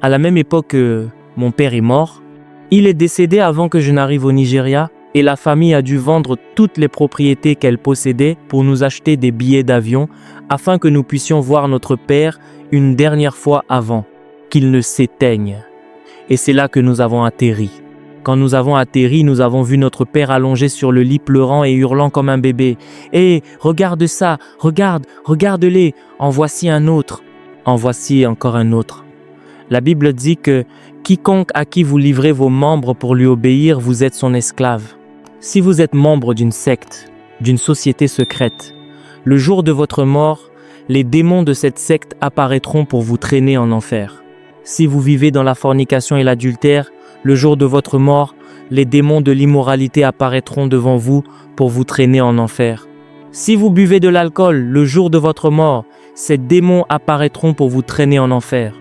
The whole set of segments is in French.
à la même époque que mon père est mort. Il est décédé avant que je n'arrive au Nigeria et la famille a dû vendre toutes les propriétés qu'elle possédait pour nous acheter des billets d'avion afin que nous puissions voir notre père une dernière fois avant qu'il ne s'éteigne. Et c'est là que nous avons atterri. Quand nous avons atterri, nous avons vu notre père allongé sur le lit pleurant et hurlant comme un bébé. « Hé, regarde ça, regarde-les, en voici un autre, en voici encore un autre. » La Bible dit que quiconque à qui vous livrez vos membres pour lui obéir, vous êtes son esclave. Si vous êtes membre d'une secte, d'une société secrète, le jour de votre mort, les démons de cette secte apparaîtront pour vous traîner en enfer. Si vous vivez dans la fornication et l'adultère, le jour de votre mort, les démons de l'immoralité apparaîtront devant vous pour vous traîner en enfer. Si vous buvez de l'alcool, le jour de votre mort, ces démons apparaîtront pour vous traîner en enfer.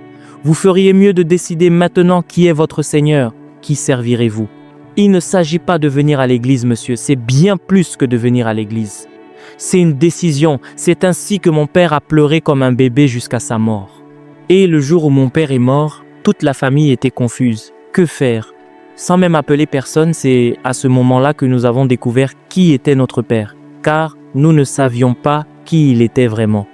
Vous feriez mieux de décider maintenant qui est votre Seigneur, qui servirez-vous. Il ne s'agit pas de venir à l'église, monsieur, c'est bien plus que de venir à l'église. C'est une décision, c'est ainsi que mon père a pleuré comme un bébé jusqu'à sa mort. Et le jour où mon père est mort, toute la famille était confuse. Que faire? Sans même appeler personne, c'est à ce moment-là que nous avons découvert qui était notre père, car nous ne savions pas qui il était vraiment.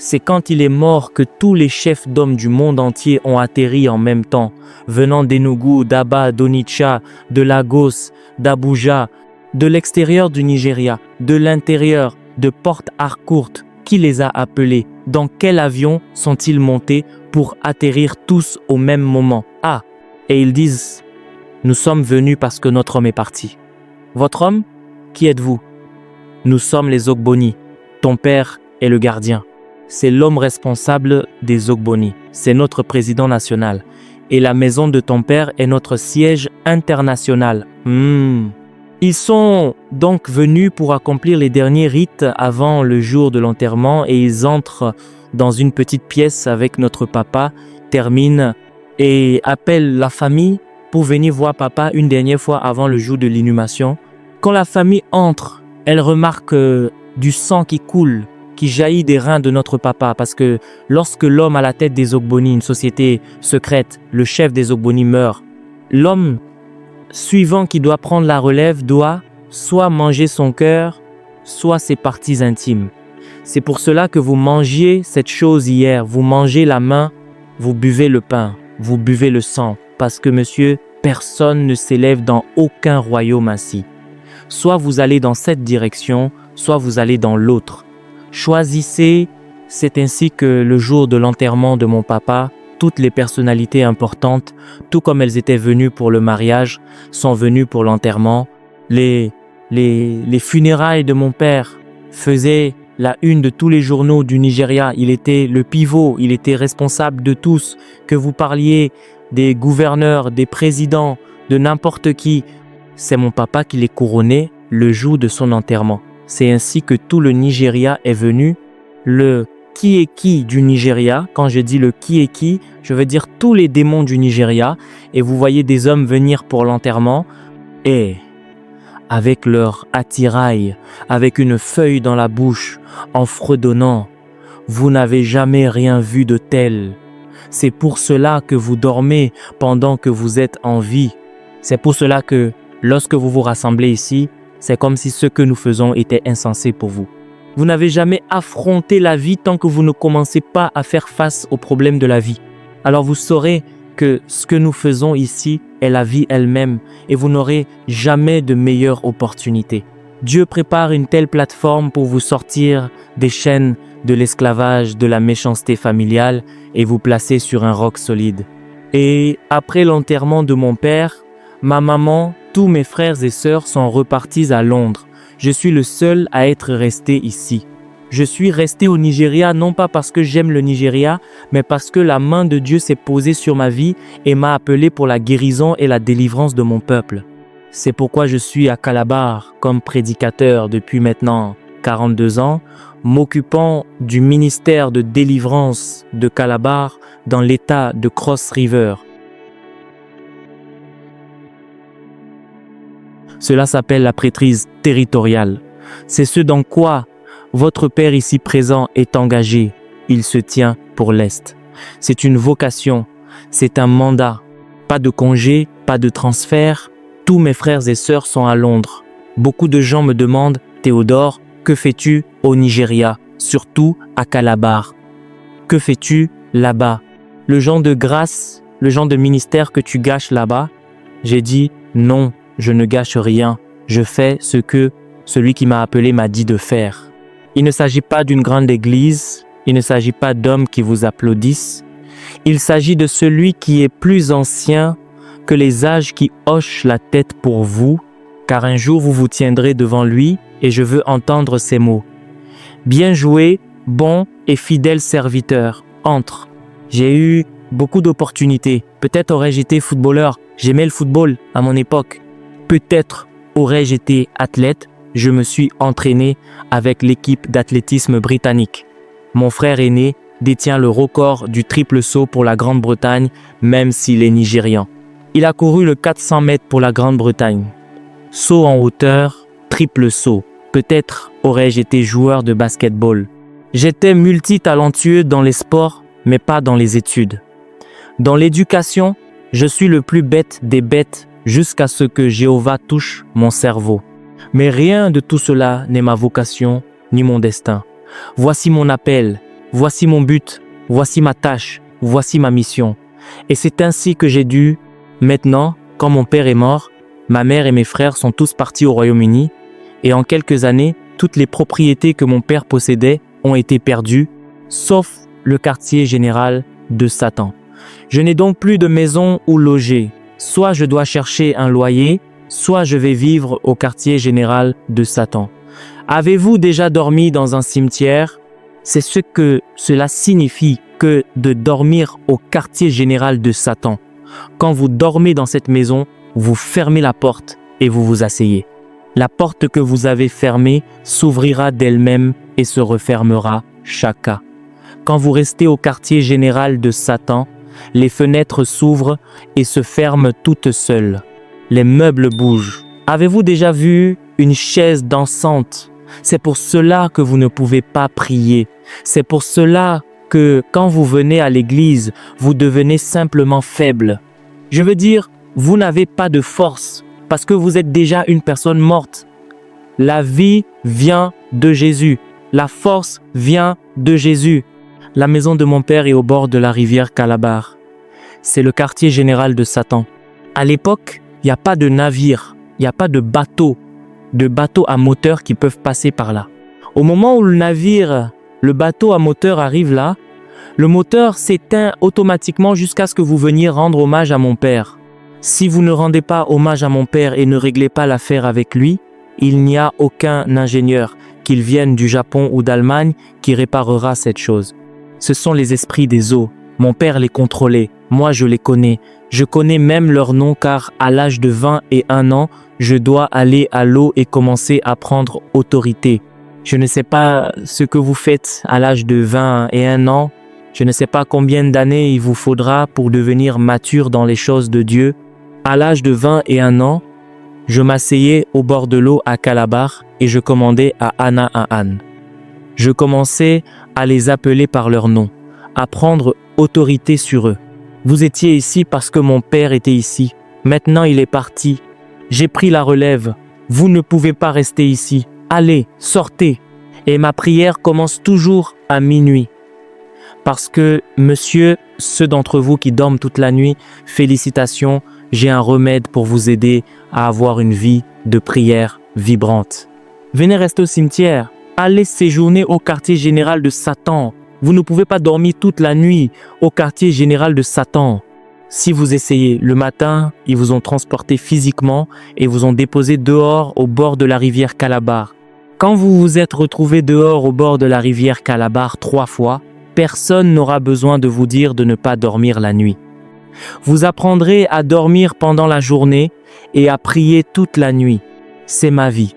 C'est quand il est mort que tous les chefs d'hommes du monde entier ont atterri en même temps, venant d'Enugu, d'Aba, d'Onitsha, de Lagos, d'Abuja, de l'extérieur du Nigeria, de l'intérieur, de Port Harcourt. Qui les a appelés? Dans quel avion sont-ils montés pour atterrir tous au même moment? Ah! Et ils disent, nous sommes venus parce que notre homme est parti. Votre homme? Qui êtes-vous? Nous sommes les Ogboni. Ton père est le gardien. C'est l'homme responsable des Ogboni. C'est notre président national. Et la maison de ton père est notre siège international. Ils sont donc venus pour accomplir les derniers rites avant le jour de l'enterrement et ils entrent dans une petite pièce avec notre papa, terminent et appelle la famille pour venir voir papa une dernière fois avant le jour de l'inhumation. Quand la famille entre, elle remarque du sang qui coule, qui jaillit des reins de notre papa, parce que lorsque l'homme à la tête des Ogboni, une société secrète, le chef des Ogboni meurt, l'homme suivant qui doit prendre la relève doit soit manger son cœur, soit ses parties intimes. C'est pour cela que vous mangiez cette chose hier, vous mangez la main, vous buvez le pain. Vous buvez le sang, parce que, monsieur, personne ne s'élève dans aucun royaume ainsi. Soit vous allez dans cette direction, soit vous allez dans l'autre. Choisissez, c'est ainsi que le jour de l'enterrement de mon papa, toutes les personnalités importantes, tout comme elles étaient venues pour le mariage, sont venues pour l'enterrement. Les funérailles de mon père faisaient la une de tous les journaux du Nigeria. Il était le pivot, il était responsable de tous. Que vous parliez des gouverneurs, des présidents, de n'importe qui, c'est mon papa qui l'est couronné le jour de son enterrement. C'est ainsi que tout le Nigeria est venu. Le qui est qui du Nigeria, quand je dis le qui est qui, je veux dire tous les démons du Nigeria. Et vous voyez des hommes venir pour l'enterrement et avec leur attirail, avec une feuille dans la bouche, en fredonnant. Vous n'avez jamais rien vu de tel. C'est pour cela que vous dormez pendant que vous êtes en vie. C'est pour cela que lorsque vous vous rassemblez ici, c'est comme si ce que nous faisons était insensé pour vous. Vous n'avez jamais affronté la vie tant que vous ne commencez pas à faire face aux problèmes de la vie. Alors vous saurez que ce que nous faisons ici est la vie elle-même et vous n'aurez jamais de meilleure opportunité. Dieu prépare une telle plateforme pour vous sortir des chaînes de l'esclavage, de la méchanceté familiale et vous placer sur un roc solide. Et après l'enterrement de mon père, ma maman, tous mes frères et sœurs sont repartis à Londres. Je suis le seul à être resté ici. Je suis resté au Nigeria non pas parce que j'aime le Nigeria, mais parce que la main de Dieu s'est posée sur ma vie et m'a appelé pour la guérison et la délivrance de mon peuple. C'est pourquoi je suis à Calabar comme prédicateur depuis maintenant 42 ans, m'occupant du ministère de délivrance de Calabar dans l'état de Cross River. Cela s'appelle la prêtrise territoriale. C'est ce dans quoi votre Père ici présent est engagé. Il se tient pour l'Est. C'est une vocation. C'est un mandat. Pas de congé, pas de transfert. Tous mes frères et sœurs sont à Londres. Beaucoup de gens me demandent, Théodore, que fais-tu au Nigeria, surtout à Calabar? Que fais-tu là-bas? Le genre de grâce, le genre de ministère que tu gâches là-bas? J'ai dit, non, je ne gâche rien. Je fais ce que celui qui m'a appelé m'a dit de faire. Il ne s'agit pas d'une grande église, il ne s'agit pas d'hommes qui vous applaudissent. Il s'agit de celui qui est plus ancien que les âges qui hochent la tête pour vous, car un jour vous vous tiendrez devant lui et je veux entendre ces mots. Bien joué, bon et fidèle serviteur, entre. J'ai eu beaucoup d'opportunités. Peut-être aurais-je été footballeur, j'aimais le football à mon époque. Peut-être aurais-je été athlète, je me suis entraîné avec l'équipe d'athlétisme britannique. Mon frère aîné détient le record du triple saut pour la Grande-Bretagne, même s'il est nigérian. Il a couru le 400 mètres pour la Grande-Bretagne. Saut en hauteur, triple saut. Peut-être aurais-je été joueur de basketball. J'étais multitalentueux dans les sports, mais pas dans les études. Dans l'éducation, je suis le plus bête des bêtes jusqu'à ce que Jéhovah touche mon cerveau. Mais rien de tout cela n'est ma vocation ni mon destin. Voici mon appel, voici mon but, voici ma tâche, voici ma mission. Et c'est ainsi que j'ai dû, maintenant, quand mon père est mort, ma mère et mes frères sont tous partis au Royaume-Uni, et en quelques années, toutes les propriétés que mon père possédait ont été perdues, sauf le quartier général de Satan. Je n'ai donc plus de maison où loger. Soit je dois chercher un loyer, soit je vais vivre au quartier général de Satan. Avez-vous déjà dormi dans un cimetière? C'est ce que cela signifie que de dormir au quartier général de Satan. Quand vous dormez dans cette maison, vous fermez la porte et vous vous asseyez. La porte que vous avez fermée s'ouvrira d'elle-même et se refermera chacun. Quand vous restez au quartier général de Satan, les fenêtres s'ouvrent et se ferment toutes seules. Les meubles bougent. Avez-vous déjà vu une chaise dansante? C'est pour cela que vous ne pouvez pas prier. C'est pour cela que quand vous venez à l'église, vous devenez simplement faible. Je veux dire, vous n'avez pas de force parce que vous êtes déjà une personne morte. La vie vient de Jésus. La force vient de Jésus. La maison de mon père est au bord de la rivière Calabar. C'est le quartier général de Satan. À l'époque, il n'y a pas de navire, il n'y a pas de bateaux à moteur qui peuvent passer par là. Au moment où le bateau à moteur arrive là, le moteur s'éteint automatiquement jusqu'à ce que vous veniez rendre hommage à mon père. Si vous ne rendez pas hommage à mon père et ne réglez pas l'affaire avec lui, il n'y a aucun ingénieur, qu'il vienne du Japon ou d'Allemagne, qui réparera cette chose. Ce sont les esprits des eaux. Mon père les contrôlait. Moi, je les connais. Je connais même leur nom car à l'âge de 21 ans, je dois aller à l'eau et commencer à prendre autorité. Je ne sais pas ce que vous faites à l'âge de 21 ans. Je ne sais pas combien d'années il vous faudra pour devenir mature dans les choses de Dieu. À l'âge de 21 ans, je m'asseyais au bord de l'eau à Calabar et je commandais à Anaan. Je commençais à les appeler par leur nom, à prendre autorité sur eux. Vous étiez ici parce que mon père était ici. Maintenant, il est parti. J'ai pris la relève. Vous ne pouvez pas rester ici. Allez, sortez. Et ma prière commence toujours à minuit. Parce que, monsieur, ceux d'entre vous qui dorment toute la nuit, félicitations, j'ai un remède pour vous aider à avoir une vie de prière vibrante. Venez rester au cimetière. Allez séjourner au quartier général de Satan. Vous ne pouvez pas dormir toute la nuit au quartier général de Satan. Si vous essayez, le matin, ils vous ont transporté physiquement et vous ont déposé dehors au bord de la rivière Calabar. Quand vous vous êtes retrouvé dehors au bord de la rivière Calabar 3 fois, personne n'aura besoin de vous dire de ne pas dormir la nuit. Vous apprendrez à dormir pendant la journée et à prier toute la nuit. C'est ma vie.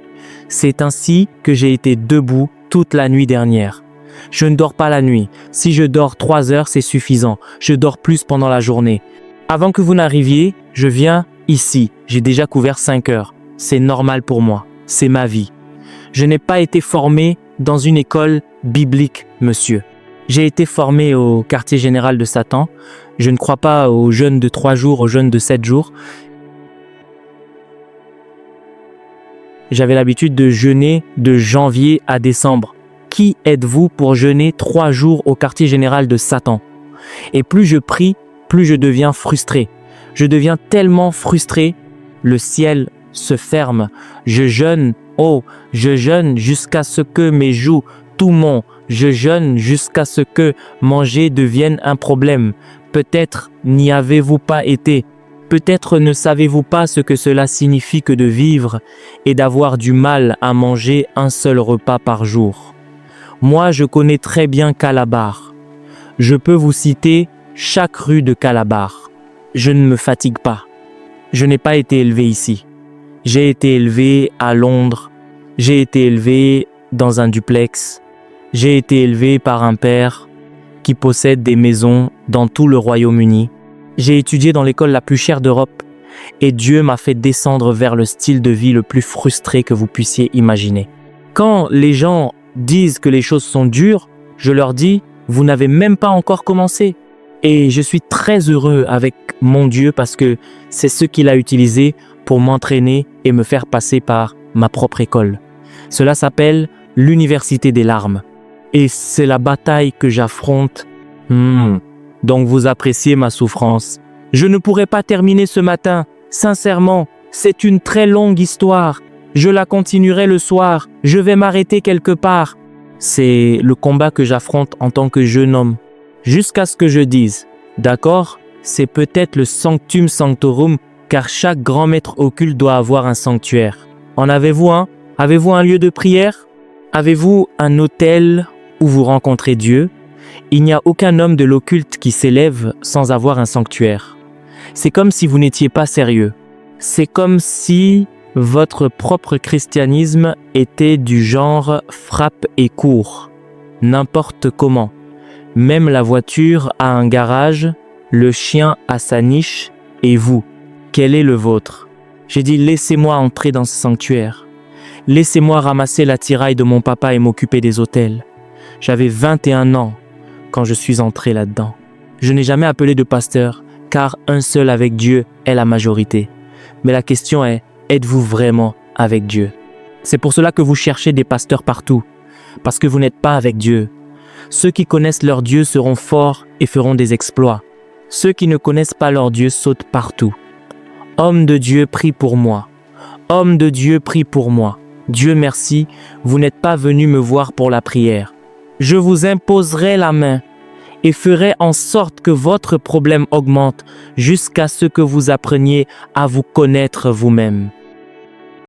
C'est ainsi que j'ai été debout toute la nuit dernière. Je ne dors pas la nuit. Si je dors 3 heures, c'est suffisant. Je dors plus pendant la journée. Avant que vous n'arriviez, je viens ici. J'ai déjà couvert 5 heures. C'est normal pour moi. C'est ma vie. Je n'ai pas été formé dans une école biblique, monsieur. J'ai été formé au quartier général de Satan. Je ne crois pas aux jeûnes de 3 jours, aux jeûnes de 7 jours. J'avais l'habitude de jeûner de janvier à décembre. Qui êtes-vous pour jeûner 3 jours au quartier général de Satan? Et plus je prie, plus je deviens frustré. Je deviens tellement frustré, le ciel se ferme. Je jeûne, je jeûne jusqu'à ce que mes joues, tout mon, je jeûne jusqu'à ce que manger devienne un problème. Peut-être n'y avez-vous pas été. Peut-être ne savez-vous pas ce que cela signifie que de vivre et d'avoir du mal à manger un seul repas par jour. Moi, je connais très bien Calabar. Je peux vous citer chaque rue de Calabar. Je ne me fatigue pas. Je n'ai pas été élevé ici. J'ai été élevé à Londres. J'ai été élevé dans un duplex. J'ai été élevé par un père qui possède des maisons dans tout le Royaume-Uni. J'ai étudié dans l'école la plus chère d'Europe et Dieu m'a fait descendre vers le style de vie le plus frustré que vous puissiez imaginer. Quand les gens disent que les choses sont dures, je leur dis, vous n'avez même pas encore commencé. Et je suis très heureux avec mon Dieu parce que c'est ce qu'il a utilisé pour m'entraîner et me faire passer par ma propre école. Cela s'appelle l'université des larmes. Et c'est la bataille que j'affronte. Donc vous appréciez ma souffrance. Je ne pourrai pas terminer ce matin. Sincèrement, c'est une très longue histoire. Je la continuerai le soir. Je vais m'arrêter quelque part. C'est le combat que j'affronte en tant que jeune homme. Jusqu'à ce que je dise, d'accord, c'est peut-être le sanctum sanctorum, car chaque grand maître occulte doit avoir un sanctuaire. En avez-vous un? Avez-vous un lieu de prière? Avez-vous un autel où vous rencontrez Dieu? Il n'y a aucun homme de l'occulte qui s'élève sans avoir un sanctuaire. C'est comme si vous n'étiez pas sérieux. C'est comme si votre propre christianisme était du genre frappe et court, n'importe comment. Même la voiture a un garage, le chien a sa niche, et vous, quel est le vôtre? J'ai dit, laissez-moi entrer dans ce sanctuaire. Laissez-moi ramasser l'attirail de mon papa et m'occuper des autels. J'avais 21 ans quand je suis entré là-dedans. Je n'ai jamais appelé de pasteur, car un seul avec Dieu est la majorité. Mais la question est, êtes-vous vraiment avec Dieu? C'est pour cela que vous cherchez des pasteurs partout, parce que vous n'êtes pas avec Dieu. Ceux qui connaissent leur Dieu seront forts et feront des exploits. Ceux qui ne connaissent pas leur Dieu sautent partout. Homme de Dieu, prie pour moi. Homme de Dieu, prie pour moi. Dieu merci, vous n'êtes pas venu me voir pour la prière. Je vous imposerai la main et ferai en sorte que votre problème augmente jusqu'à ce que vous appreniez à vous connaître vous-même.